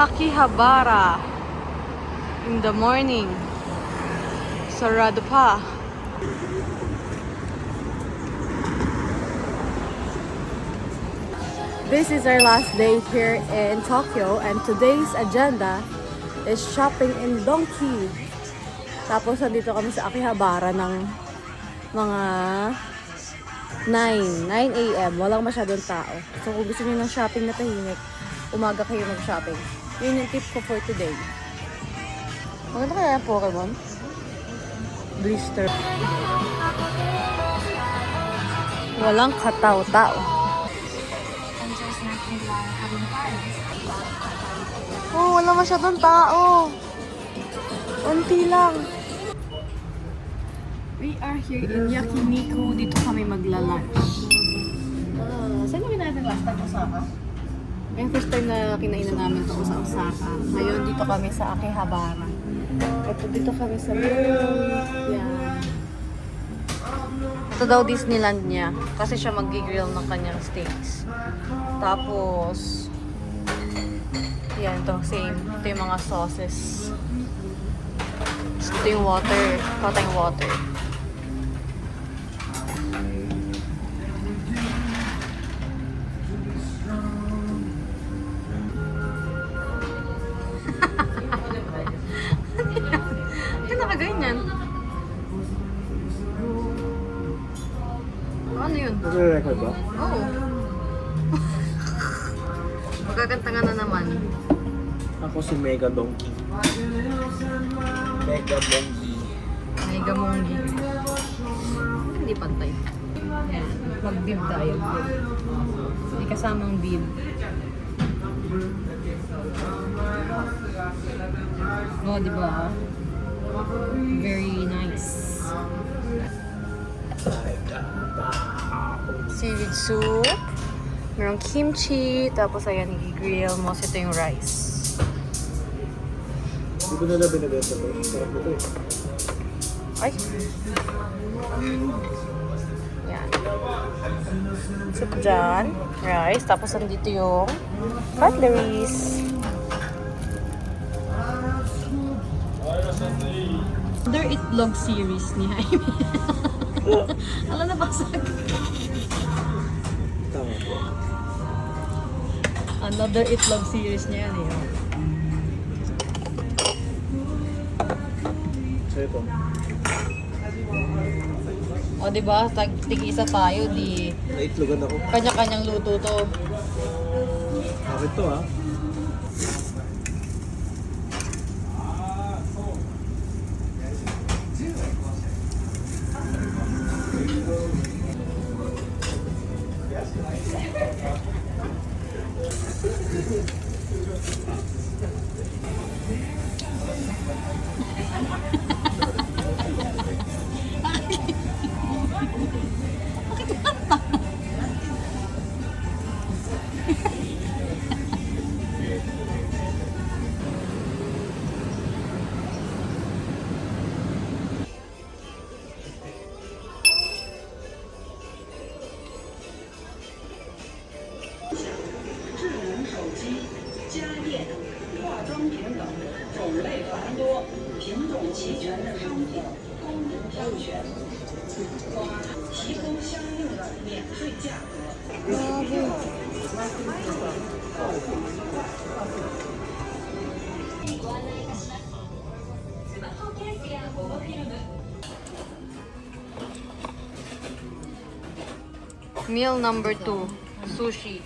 Akihabara in the morning. Sarado pa. This is our last day here in Tokyo and today's agenda is shopping in Donki. Tapos nandito kami sa Akihabara ng mga 9 a.m. Walang masyadong tao. So kung gusto niyo ng shopping na tahimik, umaga kayo mag-shopping. Yun yung tip ko for today. Maganda kaya yung Pokemon? Blister. Walang kataw-tao. Oh, wala masyadong tao. Unti lang. We are here in Yakiniku. Dito kami magla-lunch. Saan yung natin last time? Osaka? Yung first time na kinainan namin ito sa Osaka. Ngayon dito kami sa Akihabara. Ito dito kami sa yan. Ito daw Disneyland niya. Kasi siya mag-grill ng kanyang steaks. Tapos yan, ito same. Ito yung mga sauces. Ito yung water. Ito yung water. Ano nakaganyan? Ano yun? Nagre-record ba? Oo. Magaganta nga na naman. Ako si Mega Donkey. Mega Donkey. Mega Monggi. Hindi pantay. Yan. Mag-bib tayo. May kasamang bib. Oh, di ba? Very nice. Seaweed soup. Merong kimchi. Tapos ayan, i-grill mo. Ito yung rice. Hindi ko nila binibenta ito. Sarap ito eh. Ay. Yan. Soup dyan. Rice. Tapos nandito yung cutleries. Another itlog series ni Jaime. Alam na basag. Tama po. Another itlog series niya yan eh. So ito. O diba, tig-isa tayo, di Naitlogan ako. kanya-kanyang luto to. Bakit to ha? Meal number 2, sushi.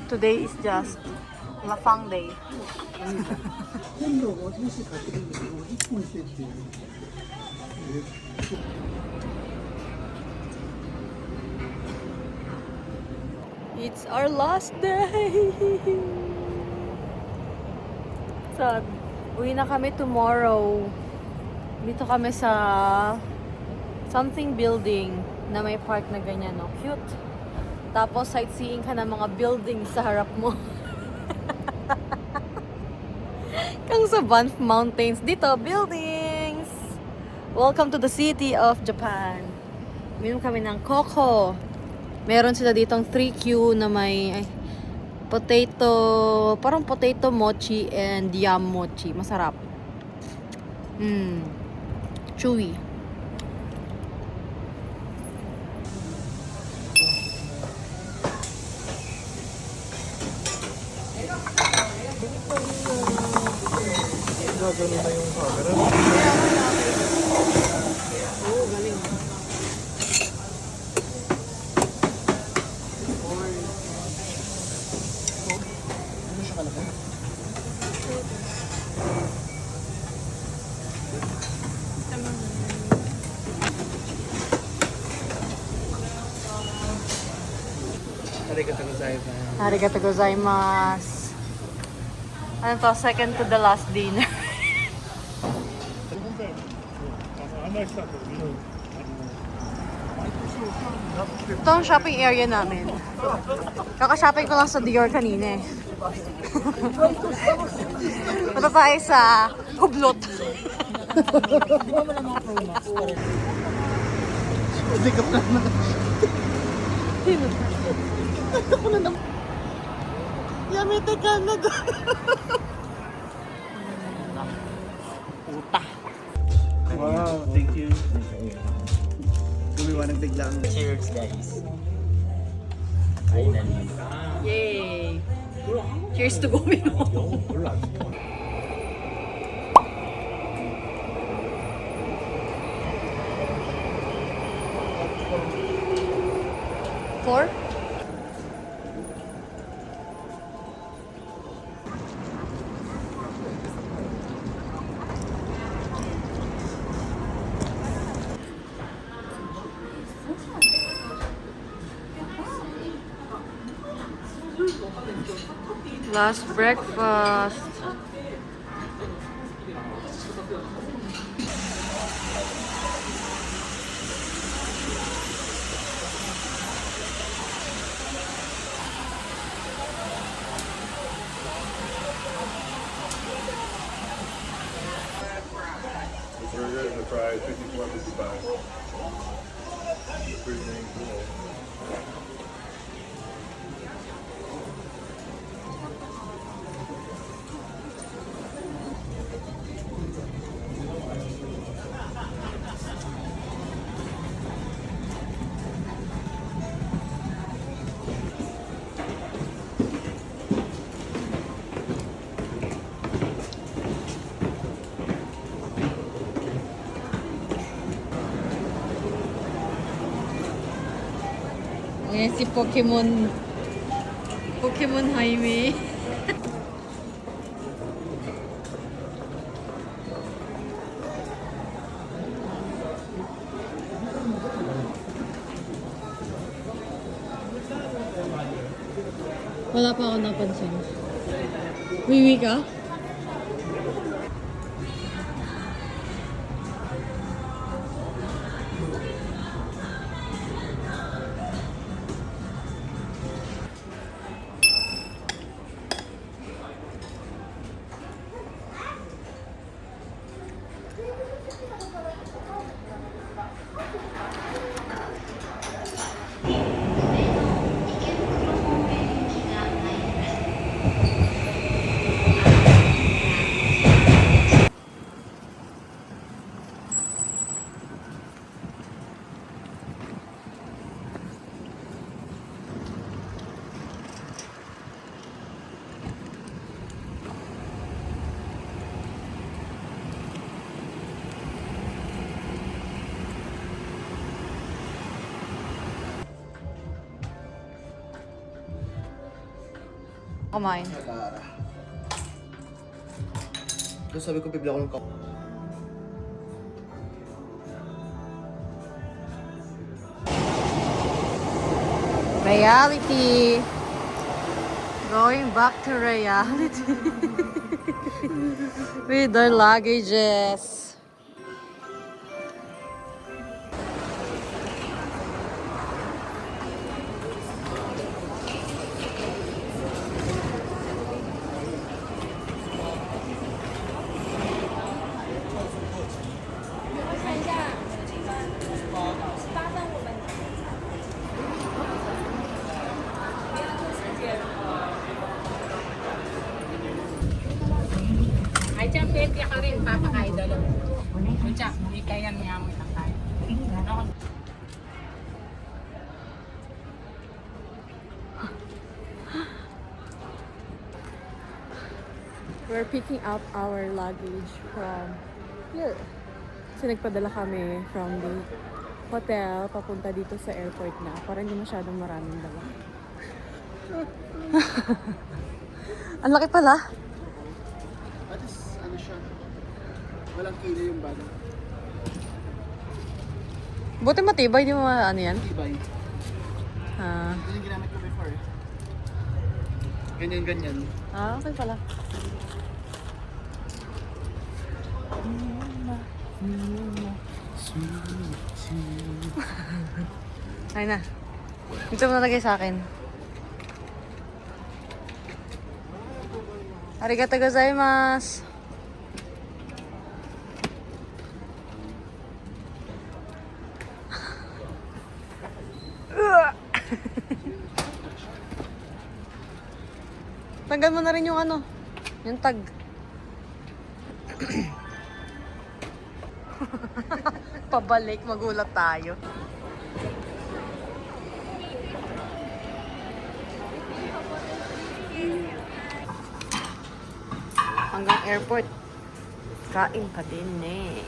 Today is just Lafang Day. It's our last day. Sad. Uwi na kami tomorrow. Dito kami sa something building na may park na ganyan, no? Cute. Tapos sightseeing ka ng mga buildings sa harap mo. Kang sa Banff Mountains. Dito, buildings! Welcome to the city of Japan. Minom kami ng coco. Meron sila ditong 3Q na may Parang potato mochi and yam mochi. Masarap. Chewy. Gagano na yung camera. Arigatou gozaimasu. Arigatou gozaimasu. Ano to? Second to the last dinner. Ito ang shopping area namin. Kaka-shopping ko lang sa Dior kanina eh. Punta tayo sa Hublot. Hindi ka pa naman. Yamete ka na doon. Puta. Wow, thank you. Gumiwa ng biglang. Cheers, guys. Finally. Yay! Cheers to Gomino. Four? Last breakfast. Burger and the fries, 54.55. Pretty dang cool. Ayan si Pokemon. Pokemon Highway. Wala pa ako napansin. Wiwi ka? Kumain. Nakara. Doon sabi ko, bibila ko ng Reality. Going back to reality. With our luggages. Ako rin, papakaidol. Kunca, hindi kaya niya mo itakay. We're picking up our luggage from here. Kasi nagpadala kami from the hotel papunta dito sa airport na para hindi masyadong maraming dala. Ang laki pala. At least, ano siya, walang kilo yung bag. Buti matibay, di mo ano yan? Tibay. Ah, Ito yung ginamit ko before. Ganyan-ganyan. okay pala. Ay na. Dito mo nalagay sa akin. Arigato gozaimasu. Tanggal mo na rin yung ano, yung tag. Pabalik, magulat tayo. Hanggang airport. Kain ka din eh.